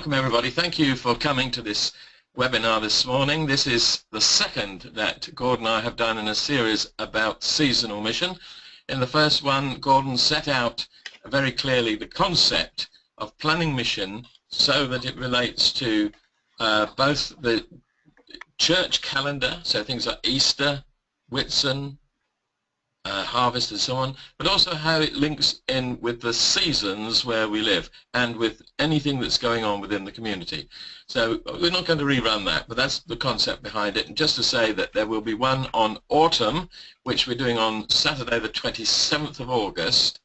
welcome everybody. Thank you for coming to this webinar this morning. This is the second that Gordon and I have done in a series about seasonal mission. In the first one, Gordon set out very clearly the concept of planning mission so that it relates to both the church calendar, so things like Easter, Whitsun, harvest and so on, but also how it links in with the seasons where we live and with anything that's going on within the community. So we're not going to rerun that, but that's the concept behind it. And just to say that there will be one on autumn, which we're doing on Saturday the 27th of August,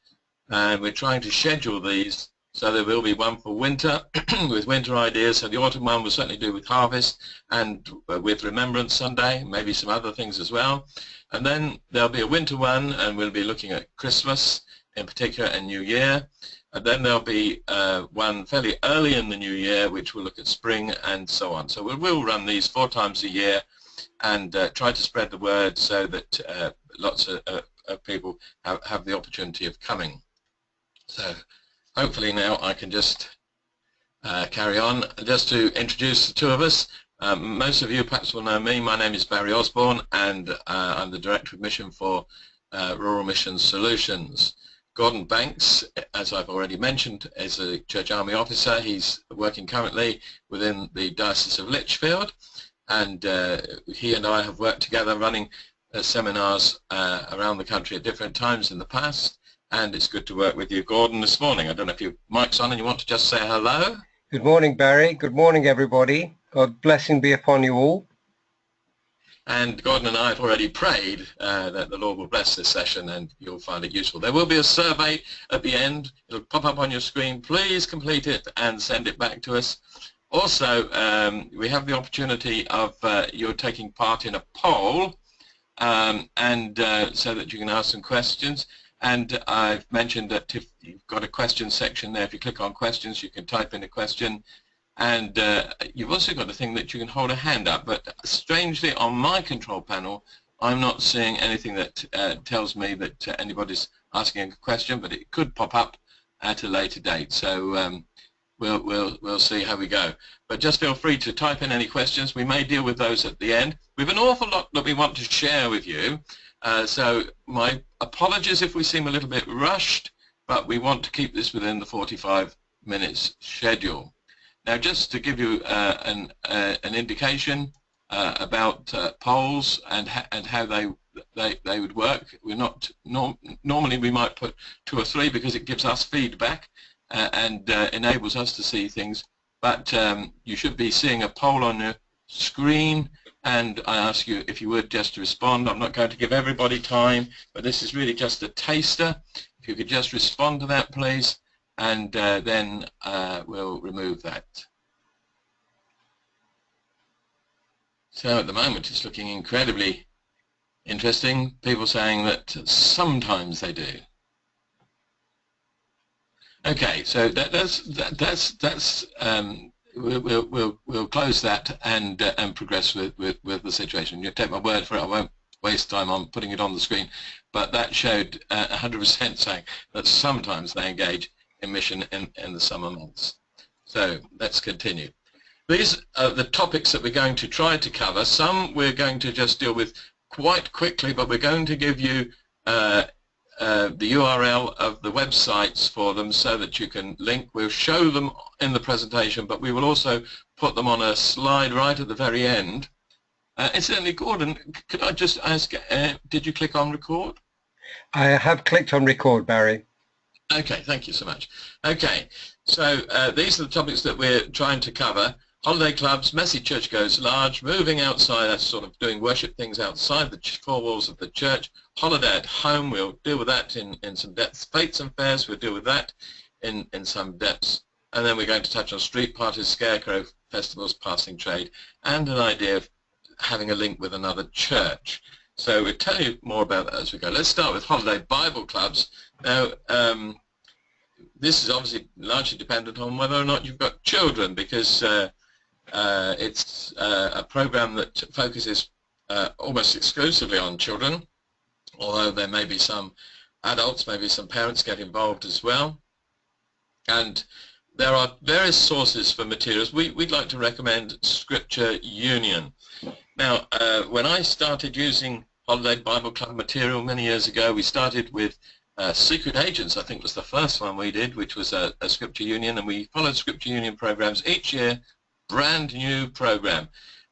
and we're trying to schedule these so there will be one for winter with winter ideas. So the autumn one will certainly do with harvest and with Remembrance Sunday, maybe some other things as well. And then there'll be a winter one, and we'll be looking at Christmas in particular and New Year. And then there'll be one fairly early in the new year, which will look at spring and so on. So we'll run these 4 times a year and try to spread the word so that lots of people have the opportunity of coming. So hopefully now I can just carry on. Just to introduce the two of us. Most of you perhaps will know me. My name is Barry Osborne, and I'm the Director of Mission for Rural Mission Solutions. Gordon Banks, as I've already mentioned, is a Church Army officer. He's working currently within the Diocese of Lichfield, and he and I have worked together running seminars around the country at different times in the past, and it's good to work with you, Gordon, this morning. I don't know if your mic's on and you want to just say hello. Good morning, Barry. Good morning, everybody. God blessing be upon you all. And Gordon and I have already prayed that the Lord will bless this session and you'll find it useful. There will be a survey at the end. It'll pop up on your screen. Please complete it and send it back to us. Also, we have the opportunity of you're taking part in a poll so that you can ask some questions. And I've mentioned that if you've got a question section there, if you click on questions, you can type in a question. And you've also got a thing that you can hold a hand up. But strangely, on my control panel, I'm not seeing anything that tells me that anybody's asking a question, but it could pop up at a later date. So we'll see how we go. But just feel free to type in any questions. We may deal with those at the end. We have an awful lot that we want to share with you. So my apologies if we seem a little bit rushed, but we want to keep this within the 45 minutes schedule. Now, just to give you an indication about polls and how they would work, we're not normally we might put 2 or 3 because it gives us feedback and enables us to see things. But you should be seeing a poll on your screen. And I ask you, if you would, just to respond. I'm not going to give everybody time, but this is really just a taster. If you could just respond to that, please, and then we'll remove that. So at the moment, it's looking incredibly interesting. People saying that sometimes they do. Okay, so we'll close that and progress with the situation. You take my word for it. I won't waste time on putting it on the screen, but that showed 100% saying that sometimes they engage in mission in the summer months. So let's continue. These are the topics that we're going to try to cover. Some we're going to just deal with quite quickly, but we're going to give you the URL of the websites for them so that you can link. We'll show them in the presentation, but we will also put them on a slide right at the very end. Incidentally, Gordon, could I just ask, did you click on record? I have clicked on record, Barry. Okay, thank you so much. Okay, so these are the topics that we're trying to cover. Holiday clubs, messy church goes large, moving outside, that's sort of doing worship things outside the 4 walls of the church. Holiday at home, we'll deal with that in some depth. Fetes and fairs, we'll deal with that in some depths. And then we're going to touch on street parties, Scarecrow Festivals, passing trade, and an idea of having a link with another church. So we'll tell you more about that as we go. Let's start with holiday Bible clubs. Now, this is obviously largely dependent on whether or not you've got children, because it's a program that focuses almost exclusively on children, although there may be some adults, maybe some parents get involved as well. And there are various sources for materials. We'd like to recommend Scripture Union. Now, when I started using Holiday Bible Club material many years ago, we started with Secret Agents, I think was the first one we did, which was a Scripture Union, and we followed Scripture Union programs each year, brand new program.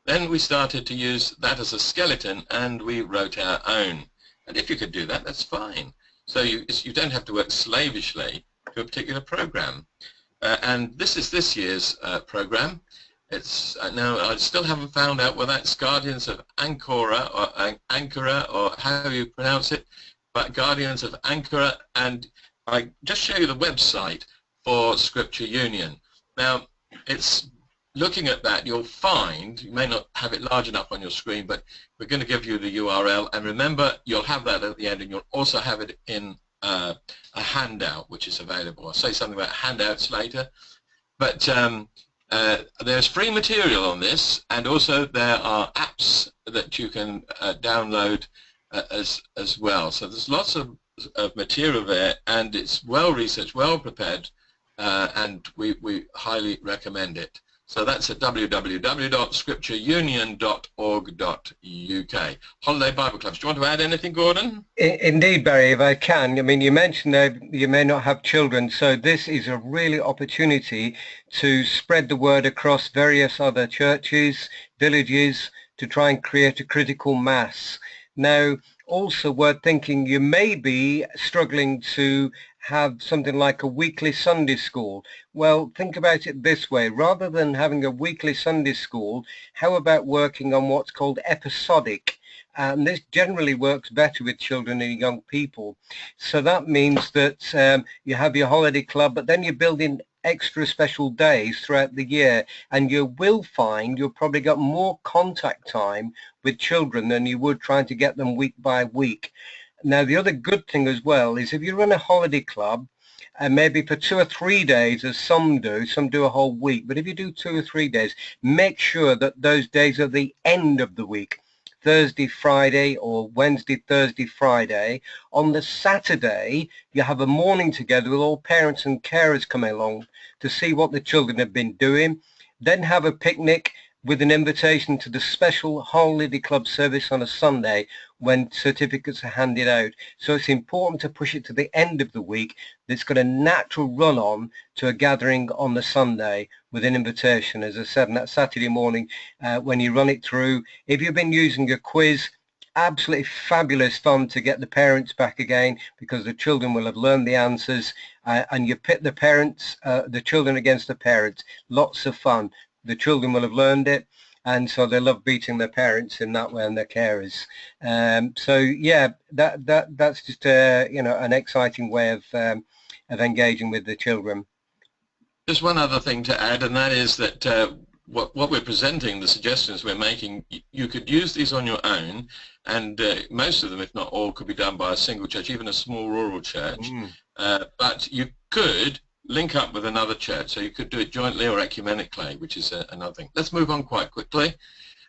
Then we started to use that as a skeleton, and we wrote our own. And if you could do that, that's fine. So you don't have to work slavishly to a particular program. And this is this year's program. It's now I still haven't found out whether that's Guardians of Ankara or Ankara or how you pronounce it, but Guardians of Ankara. And I just show you the website for Scripture Union. Now, it's looking at that, you'll find, you may not have it large enough on your screen, but we're going to give you the URL. And remember, you'll have that at the end, and you'll also have it in a handout which is available. I'll say something about handouts later, but there's free material on this, and also there are apps that you can download as well. So there's lots of material there, and it's well researched, well prepared, and we highly recommend it. So that's at www.scriptureunion.org.uk. Holiday Bible Clubs. Do you want to add anything, Gordon? Indeed, Barry, if I can. I mean, you mentioned that you may not have children, so this is a really opportunity to spread the word across various other churches, villages, to try and create a critical mass. Now, also worth thinking, you may be struggling to have something like a weekly Sunday school. Well, think about it this way. Rather than having a weekly Sunday school, how about working on what's called episodic? And this generally works better with children and young people. So that means that you have your holiday club, but then you're building extra special days throughout the year, and you will find you've probably got more contact time with children than you would trying to get them week by week. Now, the other good thing as well is if you run a holiday club, and maybe for 2 or 3 days, as some do a whole week, but if you do 2 or 3 days, make sure that those days are the end of the week. Thursday, Friday, or Wednesday, Thursday, Friday. On the Saturday, you have a morning together with all parents and carers coming along to see what the children have been doing. Then have a picnic with an invitation to the special holiday club service on a Sunday when certificates are handed out. So it's important to push it to the end of the week. That's got a natural run on to a gathering on the Sunday with an invitation, as I said, on that Saturday morning when you run it through. If you've been using a quiz, absolutely fabulous fun to get the parents back again, because the children will have learned the answers, and you pit the parents, the children against the parents. Lots of fun. The children will have learned it, and so they love beating their parents in that way and their carers. So yeah, that's just an exciting way of engaging with the children. Just one other thing to add, and that is that what we're presenting, the suggestions we're making, you could use these on your own, and most of them, if not all, could be done by a single church, even a small rural church. But you could link up with another church, so you could do it jointly or ecumenically, which is another thing. Let's move on quite quickly.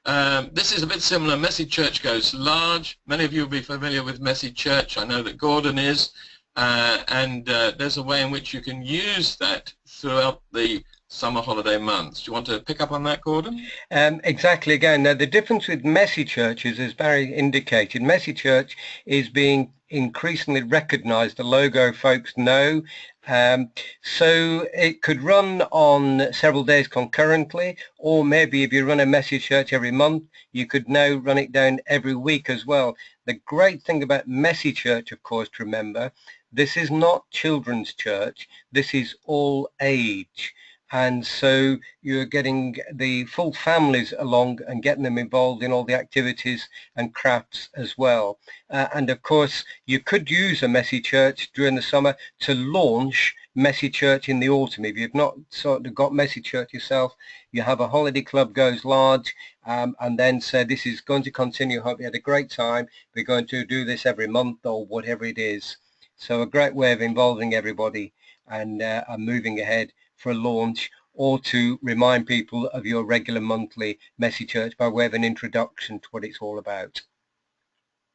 This is a bit similar. Message Church Goes Large. Many of you will be familiar with Message Church. I know that Gordon is, and there's a way in which you can use that throughout the summer holiday months. Do you want to pick up on that, Gordon? Exactly. Again, now the difference with Messy churches, as Barry indicated, Messy Church is being increasingly recognized. The logo folks know. So it could run on several days concurrently, or maybe if you run a Messy Church every month, you could now run it down every week as well. The great thing about Messy Church, of course, to remember, this is not children's church. This is all age. And so you're getting the full families along and getting them involved in all the activities and crafts as well. And of course, you could use a Messy Church during the summer to launch Messy Church in the autumn. If you've not sort of got Messy Church yourself, you have a holiday club goes large, and then say this is going to continue. Hope you had a great time. We're going to do this every month or whatever it is. So a great way of involving everybody and moving ahead for a launch, or to remind people of your regular monthly Messy Church by way of an introduction to what it's all about.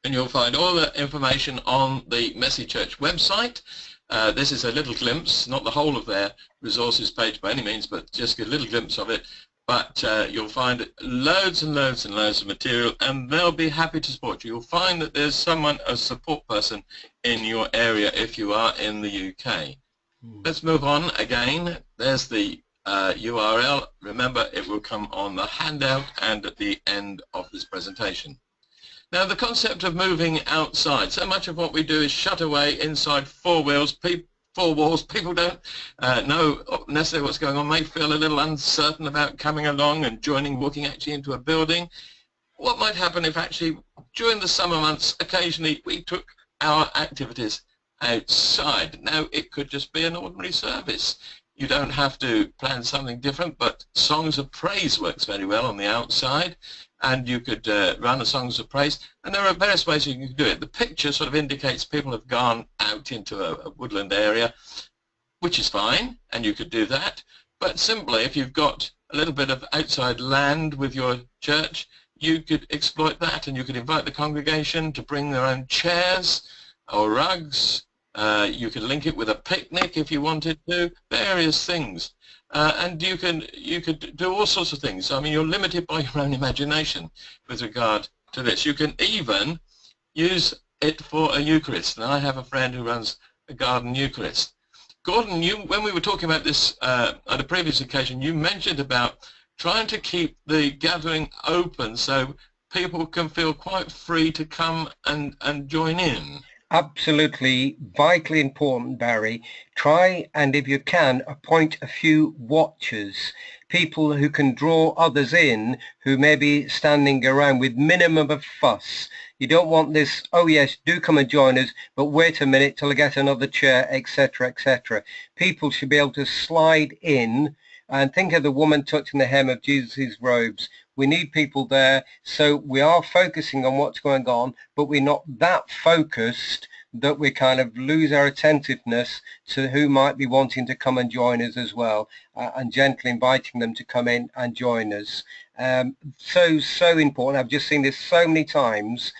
And you'll find all the information on the Messy Church website. This is a little glimpse, not the whole of their resources page by any means, but just a little glimpse of it. But you'll find loads and loads and loads of material, and they'll be happy to support you. You'll find that there's someone, a support person in your area if you are in the UK. Let's move on again. There's the URL. Remember, it will come on the handout and at the end of this presentation. Now, the concept of moving outside. So much of what we do is shut away inside four walls. People don't know necessarily what's going on. They feel a little uncertain about coming along and walking actually into a building. What might happen if actually during the summer months, occasionally we took our activities outside? Now, it could just be an ordinary service. You don't have to plan something different, but songs of praise works very well on the outside, and you could run a songs of praise, and there are various ways you can do it. The picture sort of indicates people have gone out into a woodland area, which is fine, and you could do that. But simply, if you've got a little bit of outside land with your church, you could exploit that, and you could invite the congregation to bring their own chairs or rugs. You could link it with a picnic if you wanted to, various things. And you could do all sorts of things. I mean, you're limited by your own imagination with regard to this. You can even use it for a Eucharist. And I have a friend who runs a garden Eucharist. Gordon, when we were talking about this at a previous occasion, you mentioned about trying to keep the gathering open so people can feel quite free to come and join in. Absolutely vitally important, Barry. Try and, if you can, appoint a few watchers, people who can draw others in who may be standing around with minimum of fuss. You don't want this, oh yes, do come and join us, but wait a minute till I get another chair, etc., etc. People should be able to slide in, and think of the woman touching the hem of Jesus' robes. We need people there, so we are focusing on what's going on, but we're not that focused that we kind of lose our attentiveness to who might be wanting to come and join us as well, and gently inviting them to come in and join us. So important. I've just seen this so many times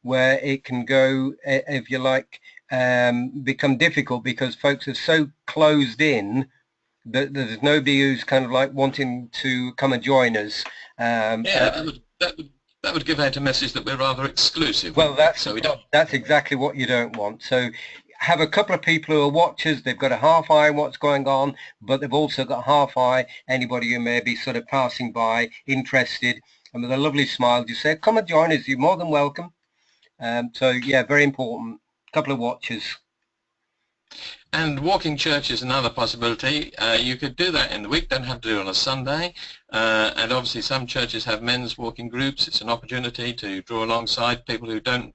where it can go, if you like, become difficult because folks are so closed in that there's nobody who's kind of like wanting to come and join us. Yeah, that would give out a message that we're rather exclusive. Well, that's exactly what you don't want. So have a couple of people who are watchers. They've got a half eye on what's going on, but they've also got half eye anybody who may be sort of passing by, interested, and with a lovely smile just say, come and join us, you're more than welcome. So yeah, very important. Couple of watchers. And walking church is another possibility. You could do that in the week, don't have to do it on a Sunday. And obviously some churches have men's walking groups. It's an opportunity to draw alongside people who don't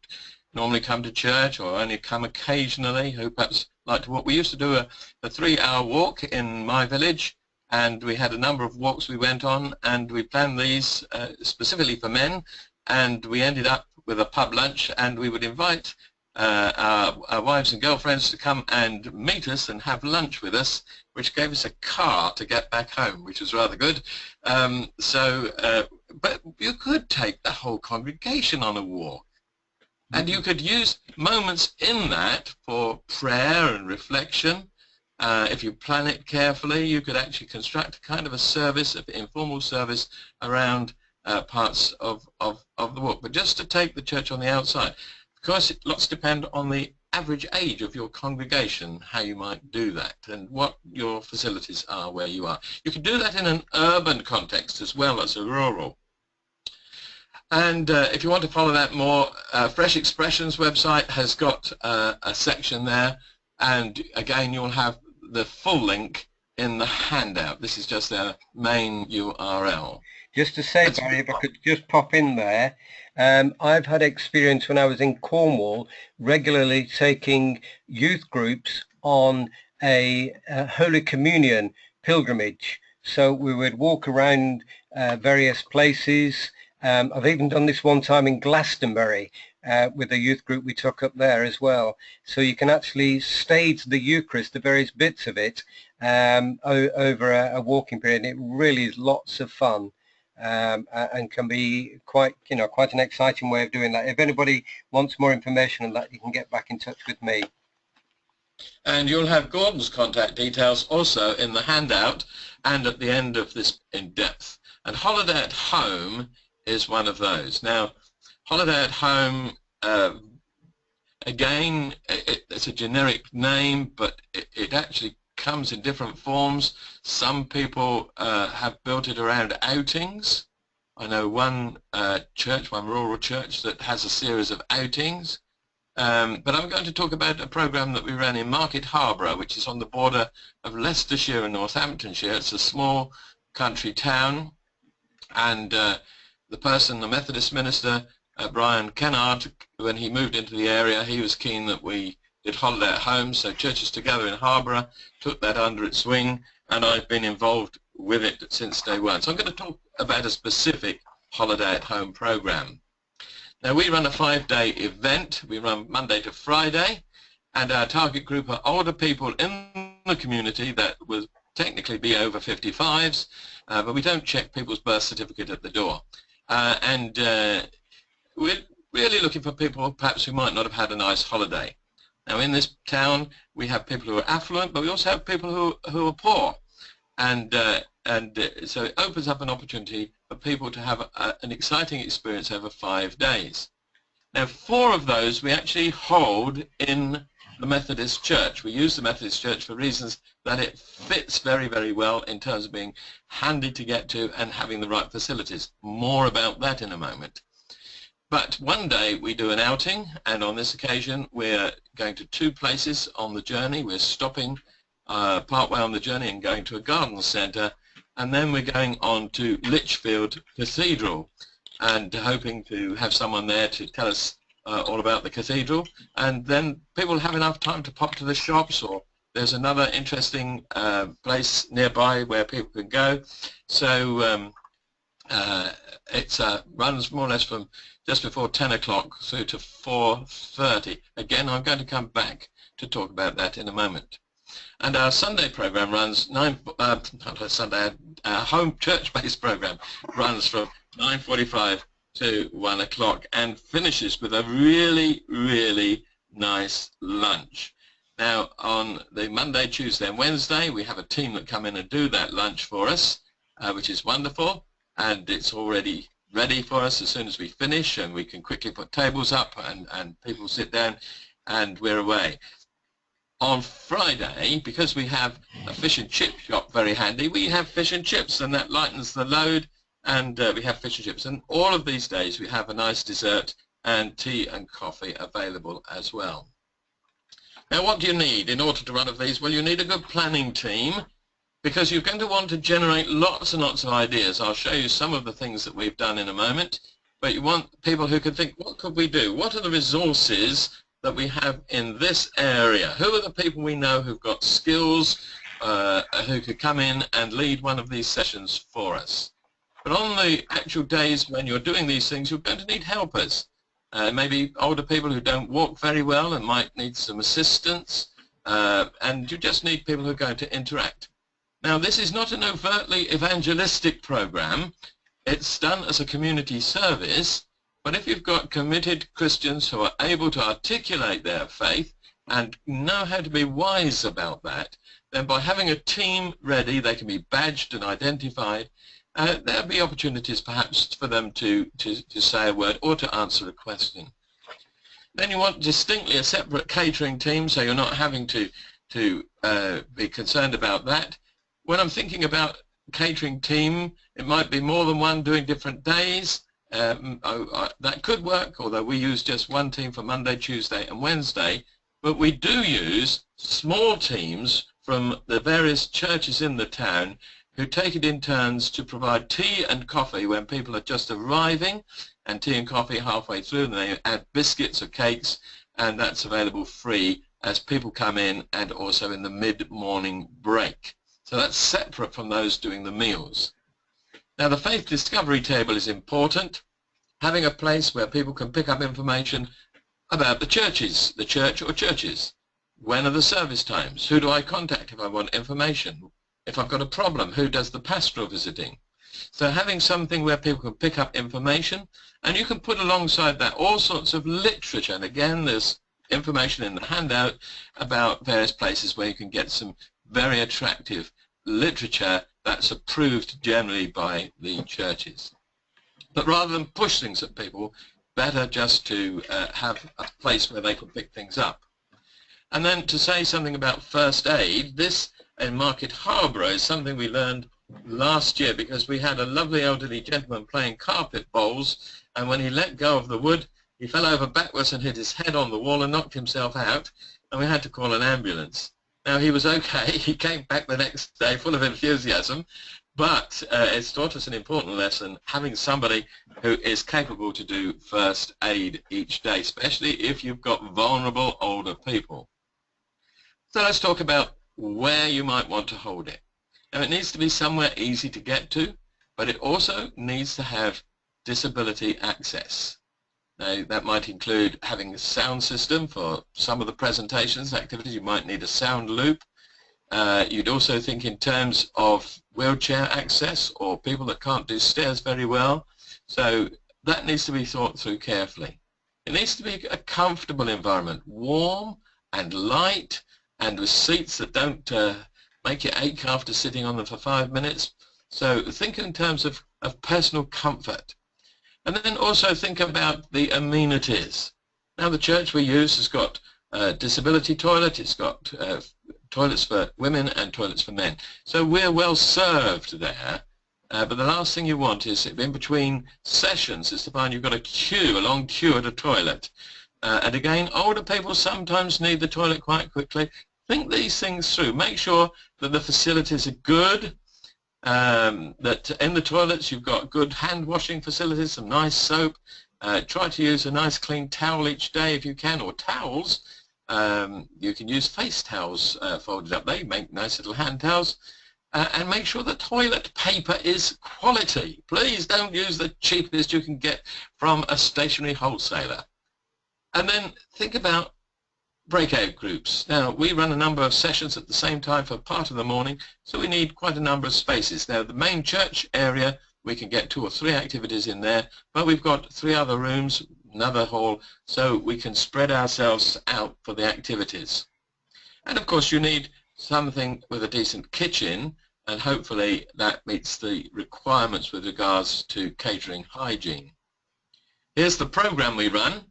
normally come to church or only come occasionally, who perhaps like to walk. We used to do a 3-hour walk in my village, and we had a number of walks we went on, and we planned these specifically for men, and we ended up with a pub lunch, and we would invite our wives and girlfriends to come and meet us and have lunch with us, which gave us a car to get back home, which was rather good. But you could take the whole congregation on a walk, and you could use moments in that for prayer and reflection. If you plan it carefully, you could actually construct a kind of a service, an informal service around parts of the walk. But just to take the church on the outside. Of course, lots depend on the average age of your congregation, how you might do that, and what your facilities are where you are. You can do that in an urban context as well as a rural. And if you want to follow that more, Fresh Expressions website has got a section there, and again, you'll have the full link in the handout. This is just their main URL. Just to say, Barry, if I could just pop in there, I've had experience when I was in Cornwall regularly taking youth groups on a Holy Communion pilgrimage. So we would walk around various places. I've even done this one time in Glastonbury with a youth group we took up there as well. So you can actually stage the Eucharist, the various bits of it, over a walking period. It really is lots of fun. and can be quite an exciting way of doing that. If anybody wants more information on that, you can get back in touch with me. And you'll have Gordon's contact details also in the handout and at the end of this in-depth. And Holiday at Home is one of those. Now, Holiday at Home, again, it's a generic name, but it actually comes in different forms. Some people have built it around outings. I know one rural church that has a series of outings. But I'm going to talk about a program that we ran in Market Harborough, which is on the border of Leicestershire and Northamptonshire. It's a small country town, and the Methodist minister, Brian Kennard, when he moved into the area, he was keen that we did Holiday at Home, so Churches Together in Harborough took that under its wing, and I've been involved with it since day one. So I'm going to talk about a specific Holiday at Home program. Now, we run a 5-day event. We run Monday to Friday, and our target group are older people in the community that will technically be over 55s, but we don't check people's birth certificate at the door. We're really looking for people perhaps who might not have had a nice holiday. Now, in this town, we have people who are affluent, but we also have people who are poor. So it opens up an opportunity for people to have an exciting experience over 5 days. Now, 4 of those we actually hold in the Methodist Church. We use the Methodist Church for reasons that it fits very, very well in terms of being handy to get to and having the right facilities. More about that in a moment. But one day we do an outing, and on this occasion we're going to 2 places on the journey. We're stopping partway on the journey and going to a garden centre, and then we're going on to Lichfield Cathedral and hoping to have someone there to tell us all about the cathedral, and then people have enough time to pop to the shops, or there's another interesting place nearby where people can go. So it runs more or less from just before 10 o'clock through to 4:30. Again, I'm going to come back to talk about that in a moment. And our Sunday program runs our home church-based program runs from 9:45 to 1 o'clock and finishes with a really, really nice lunch. Now, on the Monday, Tuesday and Wednesday, we have a team that come in and do that lunch for us, which is wonderful, and it's already ready for us as soon as we finish, and we can quickly put tables up and people sit down and we're away. On Friday, because we have a fish and chip shop very handy, we have fish and chips, and that lightens the load, and we have fish and chips. And all of these days we have a nice dessert and tea and coffee available as well. Now, what do you need in order to run of these? Well, you need a good planning team, because you're going to want to generate lots and lots of ideas. I'll show you some of the things that we've done in a moment, but you want people who can think, what could we do? What are the resources that we have in this area? Who are the people we know who've got skills, who could come in and lead one of these sessions for us? But on the actual days when you're doing these things, you're going to need helpers. Maybe older people who don't walk very well and might need some assistance, and you just need people who are going to interact. Now, this is not an overtly evangelistic program. It's done as a community service, but if you've got committed Christians who are able to articulate their faith and know how to be wise about that, then by having a team ready, they can be badged and identified. There'll be opportunities perhaps for them to say a word or to answer a question. Then you want distinctly a separate catering team, so you're not having to be concerned about that. When I'm thinking about catering team, it might be more than one doing different days. That could work, although we use just one team for Monday, Tuesday and Wednesday, but we do use small teams from the various churches in the town who take it in turns to provide tea and coffee when people are just arriving, and tea and coffee halfway through, and they add biscuits or cakes, and that's available free as people come in and also in the mid-morning break. So that's separate from those doing the meals. Now, the faith discovery table is important, having a place where people can pick up information about the churches, the church or churches. When are the service times? Who do I contact if I want information? If I've got a problem, who does the pastoral visiting? So having something where people can pick up information, and you can put alongside that all sorts of literature. And again, there's information in the handout about various places where you can get some very attractive literature that's approved generally by the churches. But rather than push things at people, better just to have a place where they can pick things up. And then to say something about first aid, this in Market Harborough is something we learned last year, because we had a lovely elderly gentleman playing carpet bowls, and when he let go of the wood, he fell over backwards and hit his head on the wall and knocked himself out, and we had to call an ambulance. Now, he was okay. He came back the next day full of enthusiasm, but it's taught us an important lesson, having somebody who is capable to do first aid each day, especially if you've got vulnerable older people. So let's talk about where you might want to hold it. Now, it needs to be somewhere easy to get to, but it also needs to have disability access. Now, that might include having a sound system for some of the presentations, activities. You might need a sound loop. You'd also think in terms of wheelchair access or people that can't do stairs very well. So that needs to be thought through carefully. It needs to be a comfortable environment, warm and light, and with seats that don't make you ache after sitting on them for 5 minutes. So think in terms of personal comfort. And then also think about the amenities. Now, the church we use has got a disability toilet, it's got toilets for women and toilets for men. So we're well served there, but the last thing you want is in between sessions is to find you've got a long queue at a toilet. And again, older people sometimes need the toilet quite quickly. Think these things through. Make sure that the facilities are good, that in the toilets you've got good hand washing facilities, some nice soap. Try to use a nice clean towel each day if you can, or towels. You can use face towels folded up. They make nice little hand towels. And make sure the toilet paper is quality. Please don't use the cheapest you can get from a stationary wholesaler. And then think about breakout groups. Now, we run a number of sessions at the same time for part of the morning, so we need quite a number of spaces. Now, the main church area, we can get 2 or 3 activities in there, but we've got 3 other rooms, another hall, so we can spread ourselves out for the activities. And of course, you need something with a decent kitchen, and hopefully that meets the requirements with regards to catering hygiene. Here's the program we run.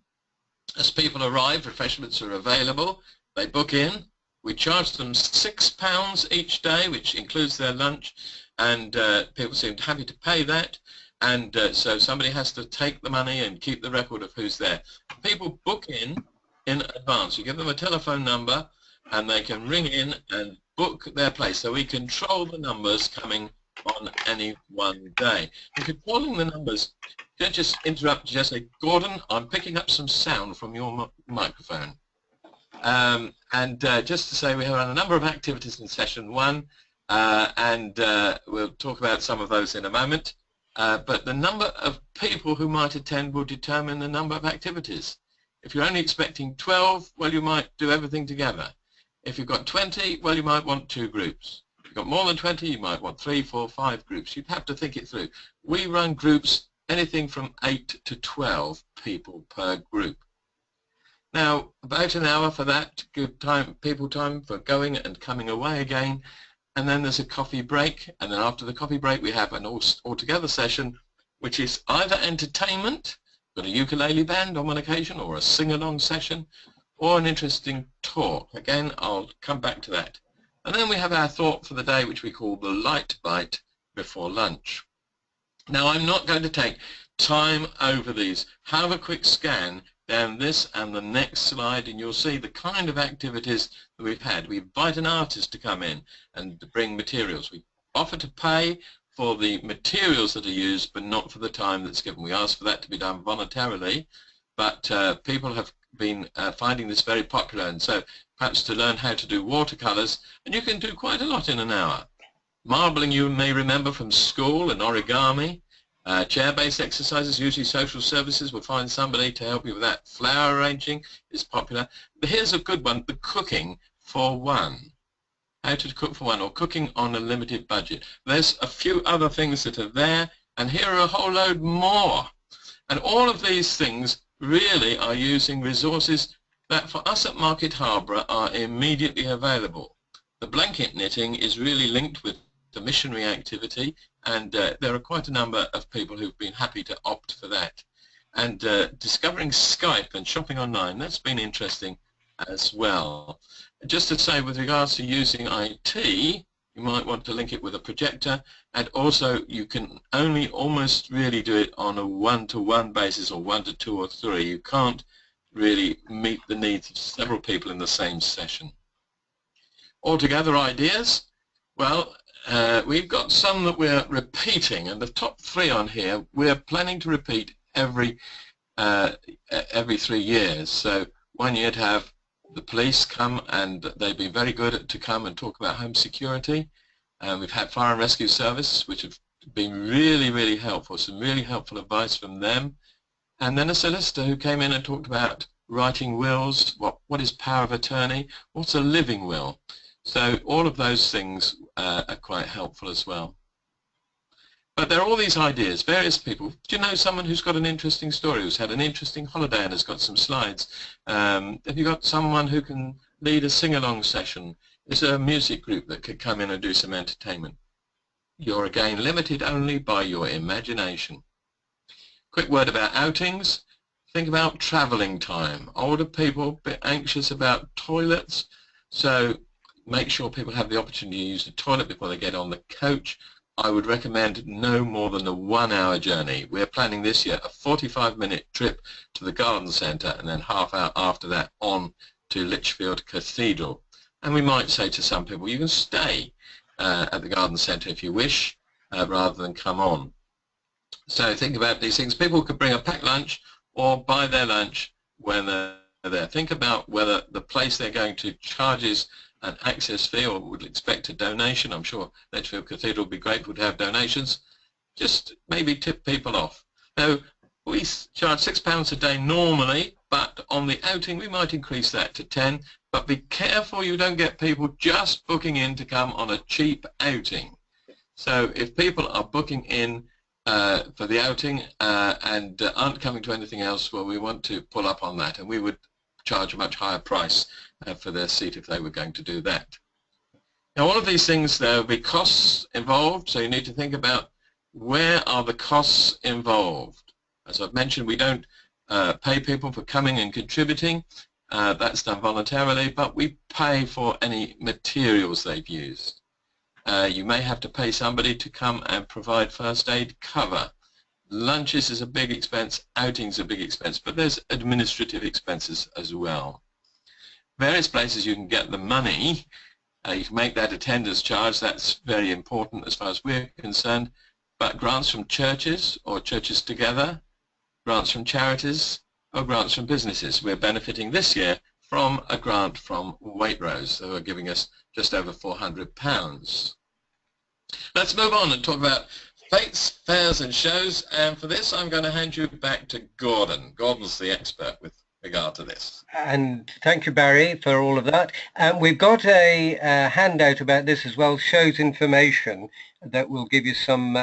As people arrive, refreshments are available. They book in. We charge them £6 each day, which includes their lunch, and people seem happy to pay that. And so somebody has to take the money and keep the record of who's there. People book in advance. You give them a telephone number, and they can ring in and book their place. So we control the numbers coming on any one day. And controlling the numbers, don't just interrupt, just say, Gordon, I'm picking up some sound from your microphone. Just to say, we have a number of activities in session 1, and we'll talk about some of those in a moment. But the number of people who might attend will determine the number of activities. If you're only expecting 12, well, you might do everything together. If you've got 20, well, you might want 2 groups. If you've got more than 20, you might want 3, 4, 5 groups. You'd have to think it through. We run groups anything from 8 to 12 people per group. Now, about an hour for that, give people time for going and coming away again, and then there's a coffee break, and then after the coffee break we have an all-together session, which is either entertainment, got a ukulele band on one occasion, or a sing-along session, or an interesting talk. Again, I'll come back to that. And then we have our thought for the day, which we call the light bite before lunch. Now, I'm not going to take time over these. Have a quick scan down this and the next slide, and you'll see the kind of activities that we've had. We invite an artist to come in and to bring materials. We offer to pay for the materials that are used, but not for the time that's given. We ask for that to be done voluntarily, but people have been finding this very popular, and so perhaps to learn how to do watercolors, and you can do quite a lot in an hour. Marbling, you may remember from school, and origami, chair-based exercises, usually social services will find somebody to help you with that. Flower arranging is popular. But here's a good one, the cooking for one. how to cook for one, or cooking on a limited budget. There's a few other things that are there, and here are a whole load more. And all of these things really are using resources that for us at Market Harborough are immediately available. The blanket knitting is really linked with the missionary activity, and there are quite a number of people who've been happy to opt for that. And discovering Skype and shopping online, that's been interesting as well. Just to say, with regards to using IT, you might want to link it with a projector, and also you can only almost really do it on a one-to-one basis, or 1 to 2 or 3. You can't really meet the needs of several people in the same session. Altogether ideas, well, we've got some that we're repeating, and the top 3 on here we're planning to repeat every 3 years. So one year to have the police come, and they've been very good to come and talk about home security. We've had fire and rescue service, which have been really helpful, some really helpful advice from them. And then a solicitor who came in and talked about writing wills, what is power of attorney, what's a living will. So all of those things are quite helpful as well. But there are all these ideas, various people. Do you know someone who's got an interesting story, who's had an interesting holiday and has got some slides? Have you got someone who can lead a sing-along session? Is there a music group that could come in and do some entertainment? You're again limited only by your imagination. Quick word about outings. Think about travelling time. Older people a bit anxious about toilets, so make sure people have the opportunity to use the toilet before they get on the coach. I would recommend no more than a 1-hour journey. We're planning this year a 45-minute trip to the garden centre, and then half hour after that on to Lichfield Cathedral. And we might say to some people, you can stay at the garden centre if you wish, rather than come on. So think about these things. People could bring a packed lunch or buy their lunch when they're there. Think about whether the place they're going to charges an access fee or would expect a donation. I'm sure Lichfield Cathedral would be grateful to have donations. Just maybe tip people off. Now, we charge £6 a day normally, but on the outing we might increase that to 10. But be careful you don't get people just booking in to come on a cheap outing. So if people are booking in for the outing and aren't coming to anything else, well, we want to pull up on that, and we would charge a much higher price for their seat if they were going to do that. Now, all of these things, there will be costs involved, so you need to think about where are the costs involved. As I've mentioned, we don't pay people for coming and contributing. That's done voluntarily, but we pay for any materials they've used. You may have to pay somebody to come and provide first aid cover. Lunches is a big expense, outings are a big expense, but there's administrative expenses as well. Various places you can get the money. You can make that attendance charge. That's very important as far as we're concerned. But grants from churches or churches together, grants from charities, or grants from businesses. We're benefiting this year from a grant from Waitrose, who are giving us just over £400. Let's move on and talk about fetes, fairs and shows, and for this I'm going to hand you back to Gordon. Gordon's the expert with regard to this. And thank you, Barry, for all of that. We've got a handout about this as well, shows information that will give you some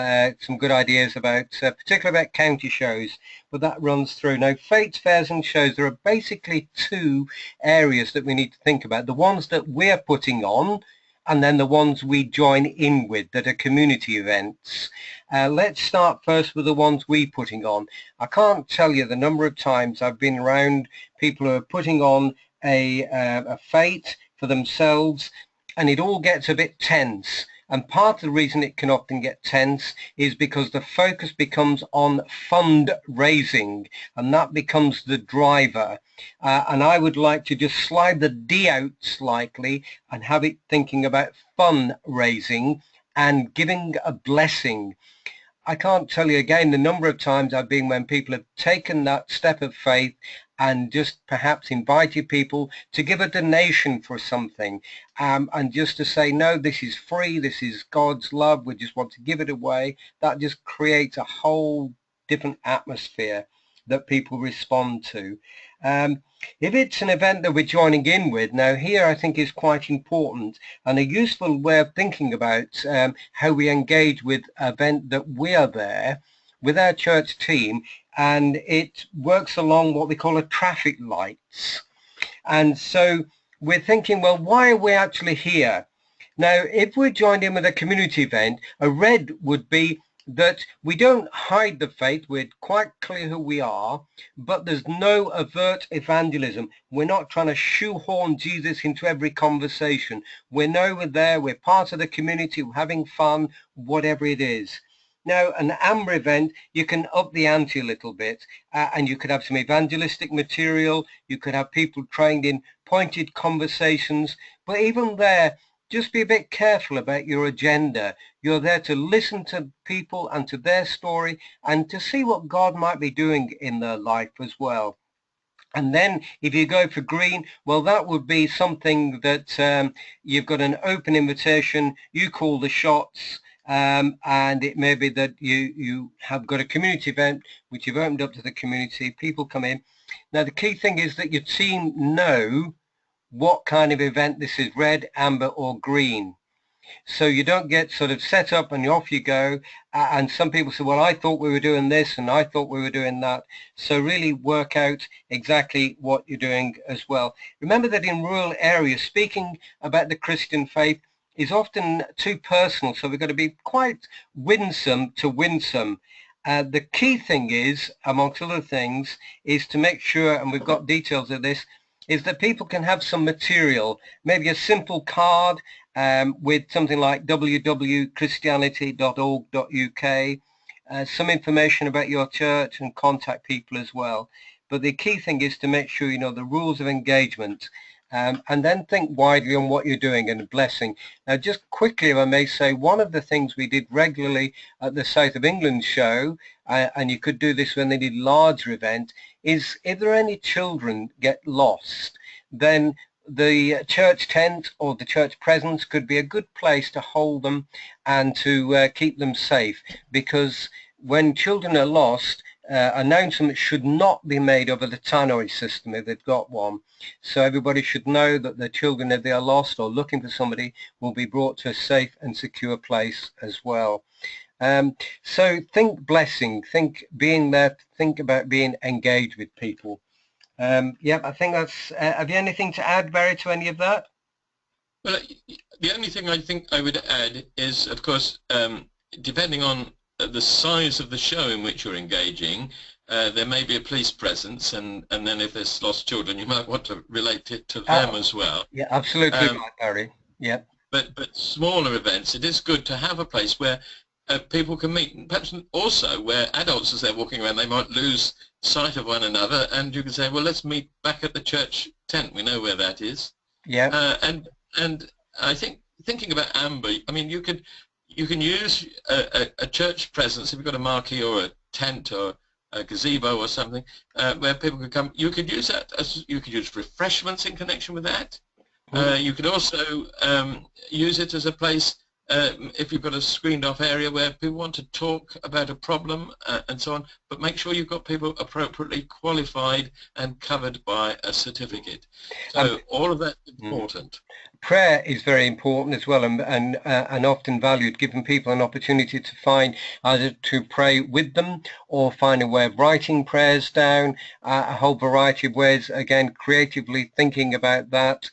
good ideas about, particularly about county shows, but that runs through. Now, fetes, fairs and shows, there are basically 2 areas that we need to think about. The ones that we're putting on, and then the ones we join in with that are community events. Let's start first with the ones we're putting on. I can't tell you the number of times I've been around people who are putting on a fete for themselves, and it all gets a bit tense. And part of the reason it can often get tense is because the focus becomes on fundraising, and that becomes the driver. And I would like to just slide the D out slightly and have it thinking about fundraising and giving a blessing. I can't tell you again the number of times I've been when people have taken that step of faith and just perhaps invited people to give a donation for something, and just to say, no, this is free, this is God's love, we just want to give it away. That just creates a whole different atmosphere. that people respond to. If it's an event that we're joining in with, now here I think is quite important and a useful way of thinking about how we engage with an event that we are there with our church team, and it works along what we call a traffic lights. And so we're thinking, well, why are we actually here? Now, if we're joined in with a community event, a red would be that we don't hide the faith, we're quite clear who we are, but there's no overt evangelism. We're not trying to shoehorn Jesus into every conversation. We know we're there, we're part of the community, we're having fun, whatever it is. Now, an amber event, you can up the ante a little bit, and you could have some evangelistic material, you could have people trained in pointed conversations, but even there, just be a bit careful about your agenda. You're there to listen to people and to their story and to see what God might be doing in their life as well. And then if you go for green, well, that would be something that you've got an open invitation, you call the shots, and it may be that you have got a community event which you've opened up to the community, people come in. Now, the key thing is that your team know what kind of event this is, red, amber or green. So you don't get sort of set up and off you go. And some people say, well, I thought we were doing this and I thought we were doing that. So really work out exactly what you're doing as well. Remember that in rural areas, speaking about the Christian faith is often too personal. So we've got to be quite winsome to winsome. The key thing is, amongst other things, is to make sure, and we've got details of this, is that people can have some material, maybe a simple card with something like www.christianity.org.uk, some information about your church and contact people as well. But the key thing is to make sure you know the rules of engagement, and then think widely on what you're doing and blessing. Now, just quickly, if I may say, one of the things we did regularly at the South of England show, and you could do this when they did larger event, is if there are any children get lost, then the church tent or the church presence could be a good place to hold them and to keep them safe, because when children are lost, announcements should not be made over the tannoy system if they've got one. So everybody should know that the children, if they are lost or looking for somebody, will be brought to a safe and secure place as well. So think blessing, think being there, think about being engaged with people. Yep, I think that's, have you anything to add, Barry, to any of that? Well, the only thing I think I would add is, of course, depending on the size of the show in which you're engaging, there may be a police presence, and then if there's lost children, you might want to relate it to them as well. Yeah, absolutely right, Barry. Yeah. But smaller events, it is good to have a place where people can meet, perhaps also where adults, as they're walking around, they might lose sight of one another, and you can say, well, let's meet back at the church tent. We know where that is. Yeah. And I think thinking about amber, I mean, you can use a church presence if you've got a marquee or a tent or a gazebo or something where people could come. You could use that as you could use refreshments in connection with that. You could also use it as a place if you've got a screened off area where people want to talk about a problem and so on, but make sure you've got people appropriately qualified and covered by a certificate. So all of that is important. Prayer is very important as well, and often valued, giving people an opportunity to find either to pray with them or find a way of writing prayers down, a whole variety of ways, again, creatively thinking about that.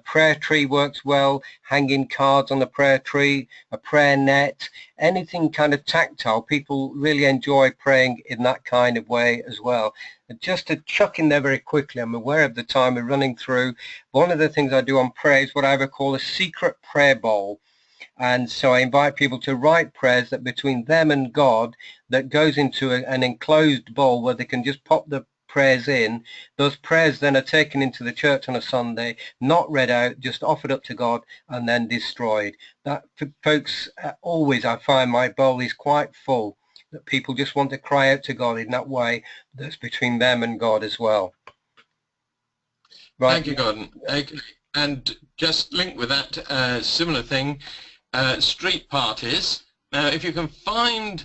Prayer tree works well, hanging cards on the prayer tree, a prayer net, anything kind of tactile. People really enjoy praying in that kind of way as well. Just to chuck in there very quickly, I'm aware of the time we're running through. One of the things I do on prayer is what I would call a secret prayer bowl. And so I invite people to write prayers that between them and God that goes into an enclosed bowl where they can just pop the prayers in. Those prayers then are taken into the church on a Sunday, not read out, just offered up to God and then destroyed. That, folks, always I find my bowl is quite full, that people just want to cry out to God in that way that's between them and God as well. Right. Thank you, Gordon. And just link with that, similar thing, street parties. Now, if you can find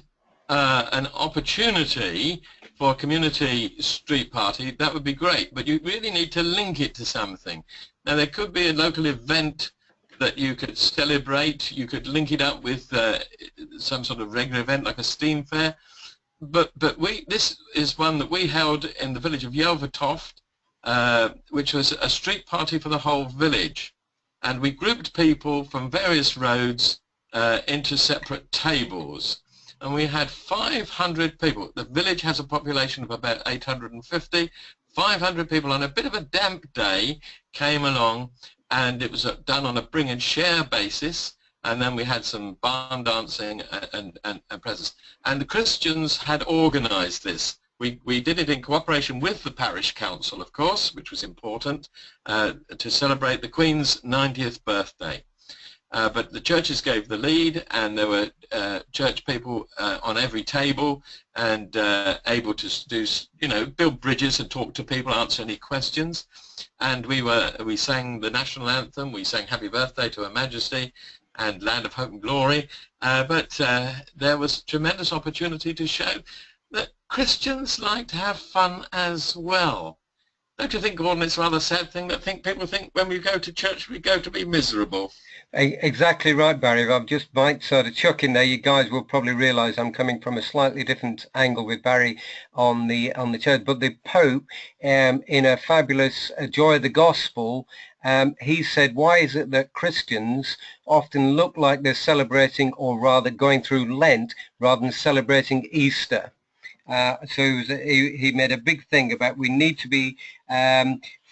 an opportunity for a community street party, that would be great, but you really need to link it to something. Now, there could be a local event that you could celebrate. You could link it up with some sort of regular event like a steam fair. But this is one that we held in the village of Yelvertoft, which was a street party for the whole village. And we grouped people from various roads into separate tables. And we had 500 people. The village has a population of about 850. 500 people on a bit of a damp day came along, and it was done on a bring and share basis. And then we had some barn dancing and presents. And the Christians had organised this. We did it in cooperation with the parish council, of course, which was important, to celebrate the Queen's 90th birthday. But the churches gave the lead, and there were church people on every table, and able to do, build bridges and talk to people, answer any questions. And we sang the national anthem, we sang Happy Birthday to Her Majesty and Land of Hope and Glory. But there was tremendous opportunity to show that Christians like to have fun as well. Don't you think, Gordon, it's a rather sad thing that people think when we go to church we go to be miserable? Exactly right, Barry. If I just might sort of chuck in there, you guys will probably realise I'm coming from a slightly different angle with Barry on the church. But the Pope, in a fabulous Joy of the Gospel, he said, why is it that Christians often look like they're celebrating, or rather going through Lent, rather than celebrating Easter? So he made a big thing about we need to be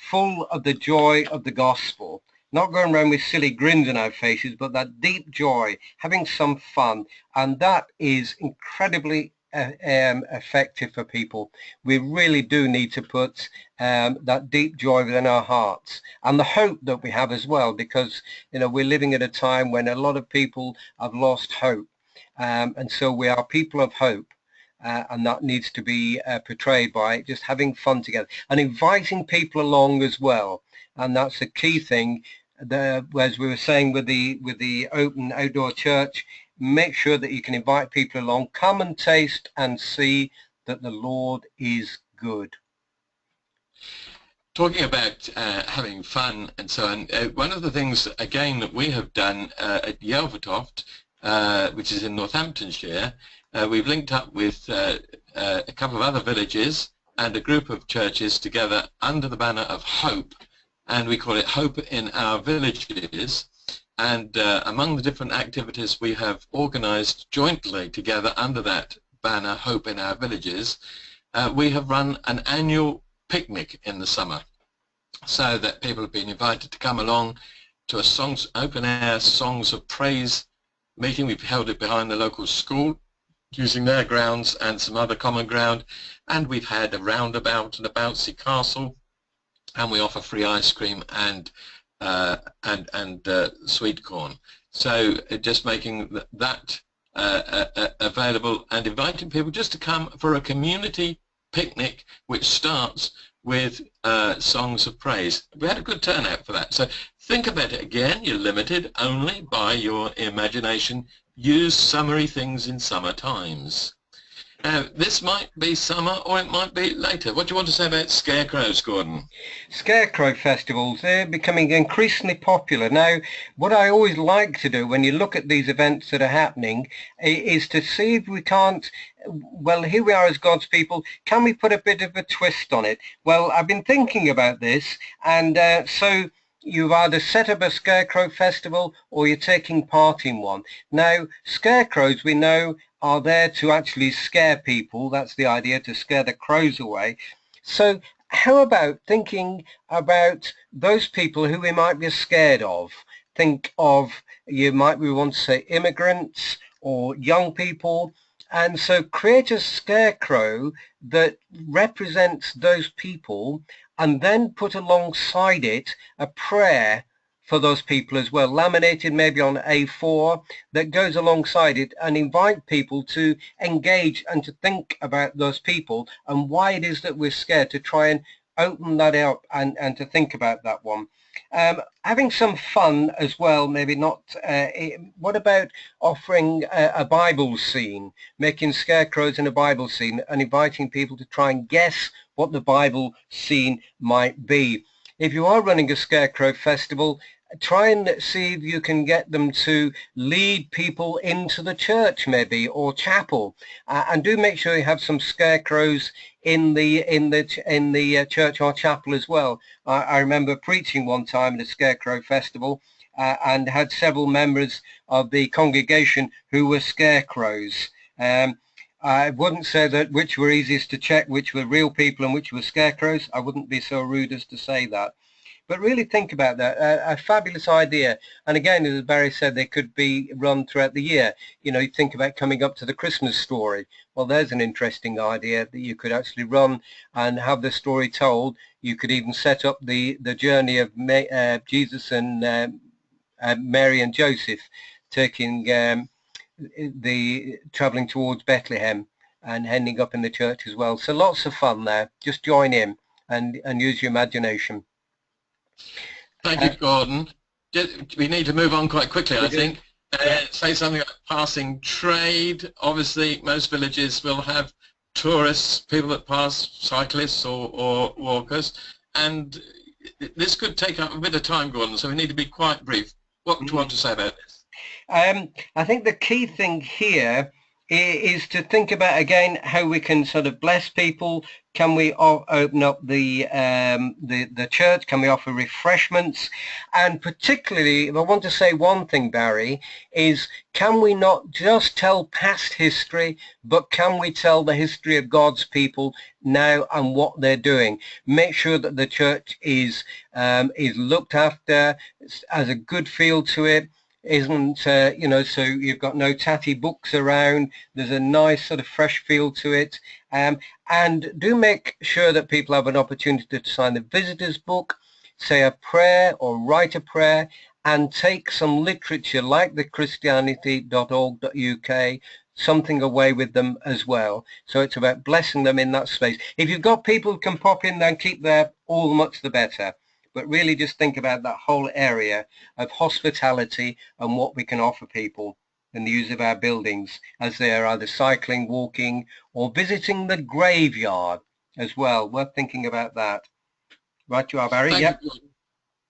full of the joy of the gospel, not going around with silly grins on our faces, but that deep joy, having some fun. And that is incredibly effective for people. We really do need to put that deep joy within our hearts, and the hope that we have as well, because we're living at a time when a lot of people have lost hope, and so we are people of hope. And that needs to be portrayed by just having fun together and inviting people along as well. And that's the key thing. As we were saying with the open outdoor church, make sure that you can invite people along. Come and taste and see that the Lord is good. Talking about having fun and so on, one of the things, again, that we have done at Yelvertoft, which is in Northamptonshire, we've linked up with a couple of other villages and a group of churches together under the banner of Hope, and we call it Hope in Our Villages. And among the different activities we have organised jointly together under that banner, Hope in Our Villages, we have run an annual picnic in the summer, so that people have been invited to come along to a open-air Songs of Praise meeting. We've held it behind the local school, using their grounds and some other common ground, and we've had a roundabout and a bouncy castle, and we offer free ice cream and sweet corn. So just making that available and inviting people just to come for a community picnic, which starts with songs of praise. We had a good turnout for that. So think about it again. You're limited only by your imagination. Use summery things in summer times. This might be summer, or it might be later. What do you want to say about scarecrows, Gordon? Scarecrow Festivals, they're becoming increasingly popular. Now, what I always like to do when you look at these events that are happening is to see if we can't, well, here we are as God's people, can we put a bit of a twist on it? Well, I've been thinking about this, and so you've either set up a Scarecrow Festival or you're taking part in one. Now, scarecrows, we know, are there to actually scare people. That's the idea, to scare the crows away. So how about thinking about those people who we might be scared of? Think of, we want to say immigrants or young people. And so create a scarecrow that represents those people, and then put alongside it a prayer for those people as well, laminated maybe on A4, that goes alongside it, and invite people to engage and to think about those people and why it is that we're scared, to try and open that up and to think about that one. Having some fun as well, maybe not. What about offering a Bible scene, making scarecrows in a Bible scene and inviting people to try and guess what the Bible scene might be? If you are running a Scarecrow Festival, try and see if you can get them to lead people into the church maybe or chapel, and do make sure you have some scarecrows in the church or chapel as well. I remember preaching one time at a Scarecrow Festival and had several members of the congregation who were scarecrows. I wouldn't say that which were easiest to check, which were real people and which were scarecrows. I wouldn't be so rude as to say that. But really think about that, a fabulous idea. And again, as Barry said, they could be run throughout the year. You know, you think about coming up to the Christmas story. Well, there's an interesting idea that you could actually run and have the story told. You could even set up the journey of Jesus and Mary and Joseph taking traveling towards Bethlehem and ending up in the church as well. So lots of fun there. Just join in and use your imagination. Thank you, Gordon. We need to move on quite quickly, I think. Say something like passing trade. Obviously, most villages will have tourists, people that pass, cyclists or walkers, and this could take up a bit of time, Gordon, so we need to be quite brief. What do you want to say about this? I think the key thing here is to think about, again, how we can sort of bless people. Can we open up the church? Can we offer refreshments? And particularly, if I want to say one thing, Barry, is can we not just tell past history, but can we tell the history of God's people now and what they're doing? Make sure that the church is looked after, has a good feel to it, isn't you know, so you've got no tatty books around. There's a nice sort of fresh feel to it, and do make sure that people have an opportunity to sign the visitors book, say a prayer or write a prayer, and take some literature like the christianity.org.uk, something away with them as well. So it's about blessing them in that space. If you've got people who can pop in there and keep there, all the much the better. But really just think about that whole area of hospitality and what we can offer people in the use of our buildings as they are either cycling, walking, or visiting the graveyard as well. Worth thinking about that. Right you are, Barry. Thank you.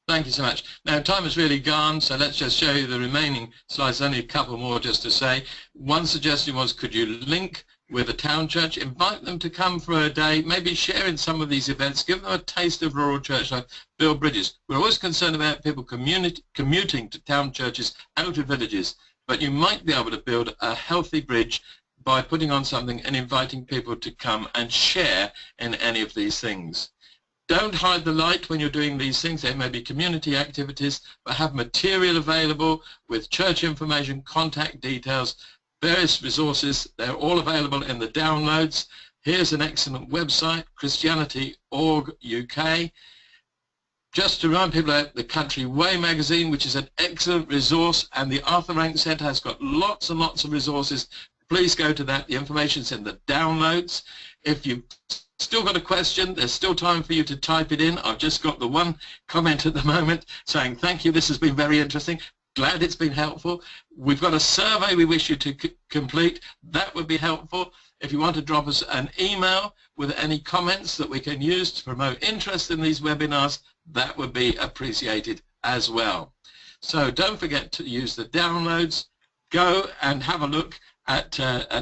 Thank you so much. Now, time has really gone, so let's just show you the remaining slides. Only a couple more just to say. One suggestion was, could you link with a town church, invite them to come for a day, maybe share in some of these events, give them a taste of rural church life, build bridges. We're always concerned about people commuting to town churches out of villages, but you might be able to build a healthy bridge by putting on something and inviting people to come and share in any of these things. Don't hide the light when you're doing these things. There may be community activities, but have material available with church information, contact details, various resources. They're all available in the downloads. Here's an excellent website, christianity.org.uk. Just to remind people about the Country Way magazine, which is an excellent resource, and the Arthur Rank Centre has got lots and lots of resources. Please go to that. The information's in the downloads. If you've still got a question, there's still time for you to type it in. I've just got the one comment at the moment saying, thank you, this has been very interesting. Glad it's been helpful. We've got a survey we wish you to complete. That would be helpful. If you want to drop us an email with any comments that we can use to promote interest in these webinars, that would be appreciated as well. So don't forget to use the downloads. Go and have a look at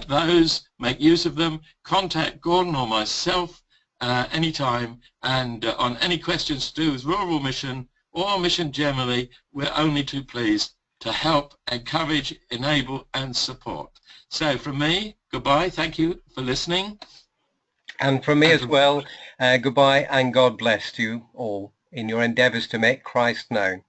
those, make use of them. Contact Gordon or myself anytime, and on any questions to do with rural mission or mission generally, we're only too pleased to help, encourage, enable and support. So from me, goodbye, thank you for listening. And from me as well, goodbye and God bless you all in your endeavours to make Christ known.